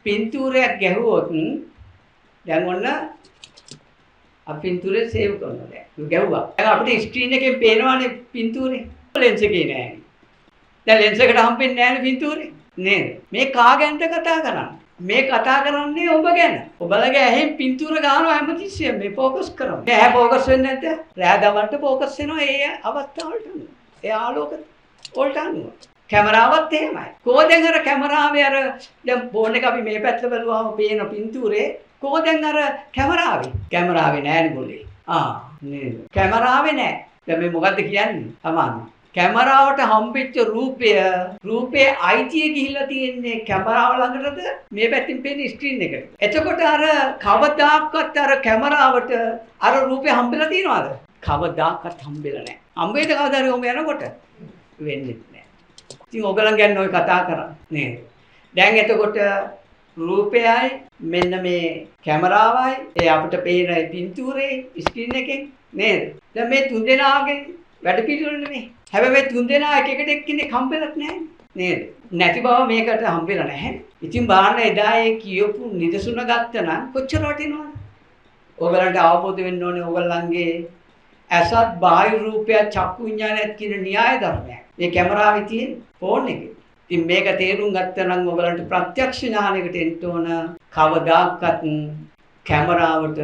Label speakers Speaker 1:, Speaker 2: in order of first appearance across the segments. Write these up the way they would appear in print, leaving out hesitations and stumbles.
Speaker 1: පින්තූරයක් ගැහුවොත් දැන් ඔන්න අපි පින්තූරේ සේව් කරනවා දැන්. ගැහුවා. දැන් අපිට ස්ක්‍රීන් එකෙන් පේනවානේ පින්තූරේ. ලෙන්ස් එකේ නෑනේ. දැන් ලෙන්ස් එකට හම්බෙන්නේ නෑනේ පින්තූරේ. නේද? මේ කා ගැනද කතා කරන්නේ? මේ කතා කරන්නේ ඔබ ගැන. ඔබලගේ ඇහෙන් පින්තූර ගන්නවා හැමතිස්සෙම මේ ફોකස් කරනවා. මේ ඇහැ ફોකස් වෙන්නේ නැද්ද? රෑ දවල්ට ફોකස් වෙනවා ඒ අවස්ථාවලට. ඒ ආලෝක වලට අනුව. කැමරාවත් එහෙමයි. කොහෙන් අර කැමරාවේ අර දැන් ෆෝන් එක අපි මේ පැත්තට බලුවාම පේන පින්තූරේ කොහෙන් අර කැමරාවේ නෑනේ બોලේ. නේද? කැමරාවේ නෑ. දැන් මේ මොකද්ද කියන්නේ? අමාරු. කැමරාවට හම්බෙච්ච රූපයේ අයිතිය ගිහිල්ලා තියෙන්නේ කැමරාව ළඟටද මේ පැත්තෙන් පේන ස්ක්‍රීන් එකට. එතකොට අර කවදාක්වත් අර කැමරාවට අර රූපේ හම්බෙලා තියෙනවද? කවදාක්වත් හම්බෙලා නැහැ. හම්බෙයිද කවදාද ඔම යනකොට? වෙන්නේ නැහැ. ඉතින් ඔයගලන් ගැන ඔය කතා කරන්නේ නේද? දැන් එතකොට රූපයයි මෙන්න මේ කැමරාවයි ඒ අපිට පේන පින්තූරේ ස්ක්‍රීන් එකෙන් නේද? දැන් මේ තුන්දෙනාගේ වැඩ පිළිවෙල නෙමෙයි. හැබැයි මේ තුන්දෙනා එක එකට එක්කෙනෙක් හම්බෙලත් නැහැ නේද? නැති බව මේකට හම්බෙලා නැහැ. ඉතින් බාන්න එදා ඒ කියපු නිදසුන ගත්තනම් කොච්චර වටිනවද? ඔයගලන්ට අවබෝධ වෙන්න ඕනේ ඔයගලන්ගේ අසත් බාහිර රූපය චක්කු විඤ්ඤාණයත් කියන න්‍යාය ධර්මයක්. මේ කැමරාවේ තියෙන ෆෝන් එකේ. ඉතින් මේක තේරුම් ගත්තනම් ඔයගලන්ට ප්‍රත්‍යක්ෂ ඥානයකට එන්න ඕන කවදාකවත් කැමරාවට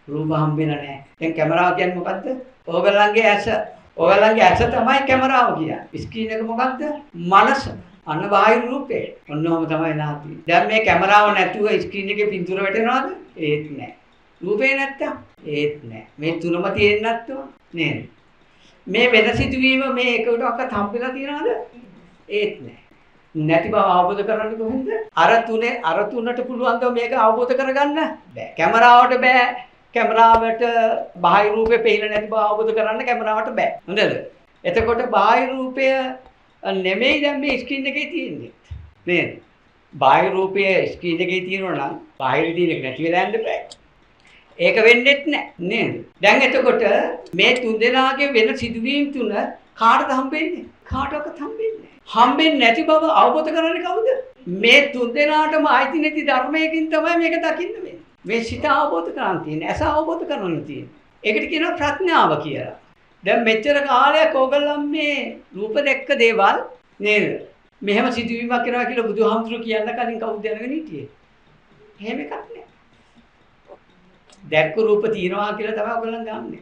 Speaker 1: රූප හම්බෙලා නැහැ. දැන් කැමරාව කියන්නේ මොකද්ද? ඔයගලන්ගේ ඇස තමයි කැමරාව කියන්නේ. ස්ක්‍රීන් එක මොකද්ද? මනස. අන්න බාහිර රූපේ. ඔන්නෝම තමයි නාති. දැන් මේ කැමරාව නැතුව ස්ක්‍රීන් එකේ පින්තූර වැටෙනවද? ඒත් නැහැ. රූපේ නැත්තම් ඒත් නැහැ. මේ තුනම තියෙන්නේ නැත්තම් නේද? මේ වෙන සිදුවීම මේ එකකටවත් හම්බෙලා තියනවද? ඒත් නැහැ. නැති බව අවබෝධ කරගන්නේ කොහොමද? අර තුනට පුළුවන් ද මේක අවබෝධ කරගන්න? බෑ. කැමරාවට බෑ. කැමරාවට බාහිර රූපේ පේන්නේ නැති බව අවබෝධ කරගන්න කැමරාවට බෑ. හොඳද? එතකොට බාහිර රූපය නෙමෙයි දැන් මේ ස්ක්‍රීන් එකේ තියෙන්නේ. නේද? බාහිර රූපය ස්ක්‍රීන් එකේ තියෙනවා නම් බාහිර තියෙන එක නැති වෙලා යන්න බෑ. ඒක වෙන්නේත් නැහැ නේද? දැන් එතකොට මේ තුන්දෙනාගේ වෙන සිදුවීම් තුන කාටද හම්බෙන්නේ? කාටවත් හම්බෙන්නේ නැහැ. හම්බෙන්නේ නැති බව අවබෝධ කරගන්නේ කවුද? මේ තුන්දෙනාටම අයිති නැති ධර්මයකින් තමයි මේක දකින්න වෙන්නේ. මේ සිත අවබෝධ කරගන්න තියෙන, ඇස අවබෝධ කරගන්න තියෙන. ඒකට කියනවා ප්‍රඥාව කියලා. දැන් මෙච්චර කාලයක් ඕගොල්ලන් මේ රූප දැක්ක දේවල් නේද? මෙහෙම සිදුවීමක් කරනවා කියලා බුදුහාමුදුරුවෝ කියන්න කලින් කවුද දැනගෙන හිටියේ? එහෙම එකක් නෑ. දැක්ක රූප තියනවා කියලා තමයි ඕගොල්ලන් ගන්නෙ.